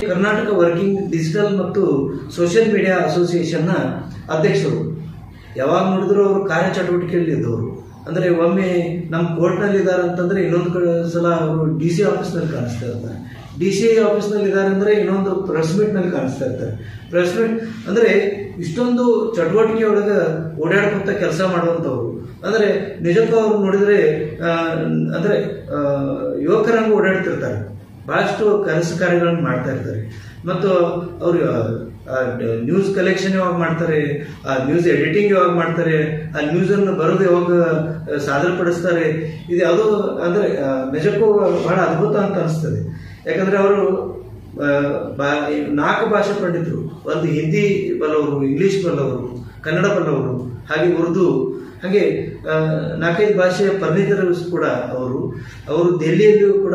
Karnataka working digital ಮತ್ತು social media ಅಸೋಸಿಯೇಷನ್ನ ಅಧ್ಯಕ್ಷರು. ಯಾವಾಗ ನೋಡಿದ್ರು ಅವರು ಕಾರ್ಯಚಟುವಟಿಕೆಯಲ್ಲಿ ಇದ್ದವರು. ಅಂದರೆ ಒಮ್ಮೆ ನಮ್ಮ ಕೋರ್ಟ್ನಲ್ಲಿ ಇದ್ದಾರೆ ಅಂತಂದ್ರೆ ಇನ್ನೊಂದು ಸಲ ಅವರು DC ಆಫೀಸ್ನಲ್ಲಿ ಕಾಣಿಸ್ತಾ ಇರ್ತಾರೆ. DC ಆಫೀಸ್ನಲ್ಲಿ ಇದ್ದಾರೆ ಅಂದರೆ ಇನ್ನೊಂದು ಪ್ರೆಸ್ ಮೀಟ್ನಲ್ಲಿ ಕಾಣಿಸ್ತಾ ಇರ್ತಾರೆ. ಪ್ರೆಸ್ ಮೀಟ್ ಅಂದರೆ ಇಷ್ಟೊಂದು ಚಟುವಟಿಕೆ ಒಳಗೆ ಓಡಾಡ್ಕೊಂತ ಕೆಲಸ ಮಾಡುವಂಥವ್ರು. ಅಂದರೆ ನಿಜಕ್ಕೂ ಅವ್ರು ನೋಡಿದ್ರೆ ಅಂದರೆ ಯುವಕರಂಗ ಓಡಾಡ್ತಿರ್ತಾರೆ, ಬಹಳಷ್ಟು ಕೆಲಸ ಕಾರ್ಯಗಳನ್ನು ಮಾಡ್ತಾ ಇರ್ತಾರೆ. ಮತ್ತು ಅವರು ನ್ಯೂಸ್ ಕಲೆಕ್ಷನ್ ಯಾವಾಗ ಮಾಡ್ತಾರೆ, ಆ ನ್ಯೂಸ್ ಎಡಿಟಿಂಗ್ ಯಾವಾಗ ಮಾಡ್ತಾರೆ, ಆ ನ್ಯೂಸ್ ಅನ್ನು ಬರೋದು ಯಾವಾಗ ಸಾದರಪಡಿಸ್ತಾರೆ, ಇದು ಯಾವುದೋ ಅಂದ್ರೆ ನಿಜಕ್ಕೂ ಬಹಳ ಅದ್ಭುತ ಅಂತ ಅನಿಸ್ತದೆ. ಯಾಕಂದ್ರೆ ಅವರು 4 ಭಾಷೆ ಪಂಡಿತರು, ಒಂದು ಹಿಂದಿ ಬಲ್ಲವರು, ಇಂಗ್ಲಿಷ್ ಬಲ್ಲವರು, ಕನ್ನಡ ಬಲ್ಲವರು, ಹಾಗೆ ಉರ್ದು, ಹಾಗೆ 4-5 ಭಾಷೆಯ ಪರಿಣಿತರು ಕೂಡ ಅವರು ದೆಹಲಿಯಲ್ಲಿಯೂ ಕೂಡ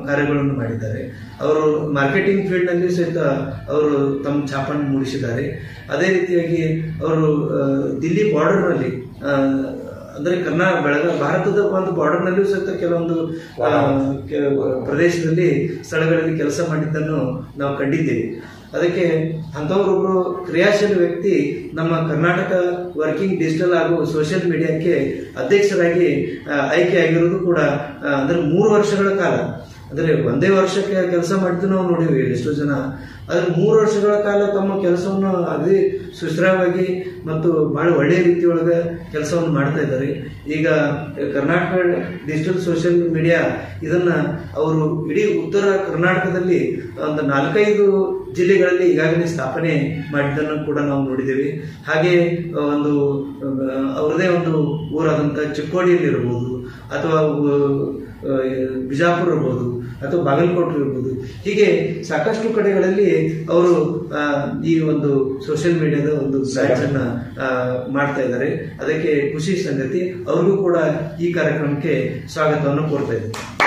ಕಾರ್ಯಗಳನ್ನು ಮಾಡಿದ್ದಾರೆ. ಅವರು ಮಾರ್ಕೆಟಿಂಗ್ ಫೀಲ್ಡ್ನಲ್ಲಿ ಸಹಿತ ಅವರು ತಮ್ಮ ಛಾಪನ್ನು ಮೂಡಿಸಿದ್ದಾರೆ. ಅದೇ ರೀತಿಯಾಗಿ ಅವರು ದಿಲ್ಲಿ ಬಾರ್ಡರ್ನಲ್ಲಿ ಅಂದರೆ ಭಾರತದ ಒಂದು ಬಾರ್ಡರ್ನಲ್ಲಿಯೂ ಸಹಿತ ಕೆಲವೊಂದು ಪ್ರದೇಶದಲ್ಲಿ ಸ್ಥಳಗಳಲ್ಲಿ ಕೆಲಸ ಮಾಡಿದ್ದನ್ನು ನಾವು ಕಂಡಿದ್ದೇವೆ. ಅದಕ್ಕೆ ಅಂಥವರೊಬ್ಬರು ಕ್ರಿಯಾಶೀಲ ವ್ಯಕ್ತಿ ನಮ್ಮ ಕರ್ನಾಟಕ ವರ್ಕಿಂಗ್ ಡಿಜಿಟಲ್ ಹಾಗೂ ಸೋಷಿಯಲ್ ಮೀಡಿಯಾಕ್ಕೆ ಅಧ್ಯಕ್ಷರಾಗಿ ಆಯ್ಕೆಯಾಗಿರೋದು ಕೂಡ ಅಂದರೆ 3 ವರ್ಷಗಳ ಕಾಲ, ಅಂದರೆ ಒಂದೇ ವರ್ಷಕ್ಕೆ ಕೆಲಸ ಮಾಡಿದ್ದು ನಾವು ನೋಡಿವಿ ಎಷ್ಟೋ ಜನ. ಆದರೆ 3 ವರ್ಷಗಳ ಕಾಲ ತಮ್ಮ ಕೆಲಸವನ್ನು ಅದೇ ಸುಸ್ಥಿರವಾಗಿ ಮತ್ತು ಬಹಳ ಒಳ್ಳೆಯ ರೀತಿಯೊಳಗೆ ಕೆಲಸವನ್ನು ಮಾಡ್ತಾ ಇದ್ದಾರೆ. ಈಗ ಕರ್ನಾಟಕ ಡಿಜಿಟಲ್ ಸೋಷಿಯಲ್ ಮೀಡಿಯಾ ಇದನ್ನ ಅವರು ಇಡೀ ಉತ್ತರ ಕರ್ನಾಟಕದಲ್ಲಿ ಒಂದು 4-5 ಜಿಲ್ಲೆಗಳಲ್ಲಿ ಈಗಾಗಲೇ ಸ್ಥಾಪನೆ ಮಾಡಿದ್ದನ್ನು ಕೂಡ ನಾವು ನೋಡಿದ್ದೇವೆ. ಹಾಗೆ ಒಂದು ಅವರದೇ ಒಂದು ಊರಾದಂಥ ಚಿಕ್ಕೋಡಿಯಲ್ಲಿ ಇರಬಹುದು, ಅಥವಾ ಬಿಜಾಪುರ ಇರ್ಬೋದು, ಅಥವಾ ಬಾಗಲಕೋಟೆ ಇರ್ಬೋದು, ಹೀಗೆ ಸಾಕಷ್ಟು ಕಡೆಗಳಲ್ಲಿ ಅವರು ಈ ಒಂದು ಸೋಷಿಯಲ್ ಮೀಡಿಯಾದ ಒಂದು ಬ್ಯಾಚ್ ಅನ್ನ ಮಾಡ್ತಾ ಇದ್ದಾರೆ. ಅದಕ್ಕೆ ಖುಷಿ ಸಂಗತಿ. ಅವ್ರಿಗೂ ಕೂಡ ಈ ಕಾರ್ಯಕ್ರಮಕ್ಕೆ ಸ್ವಾಗತವನ್ನು ಕೋರ್ತಾ ಇದ್ದಾರೆ.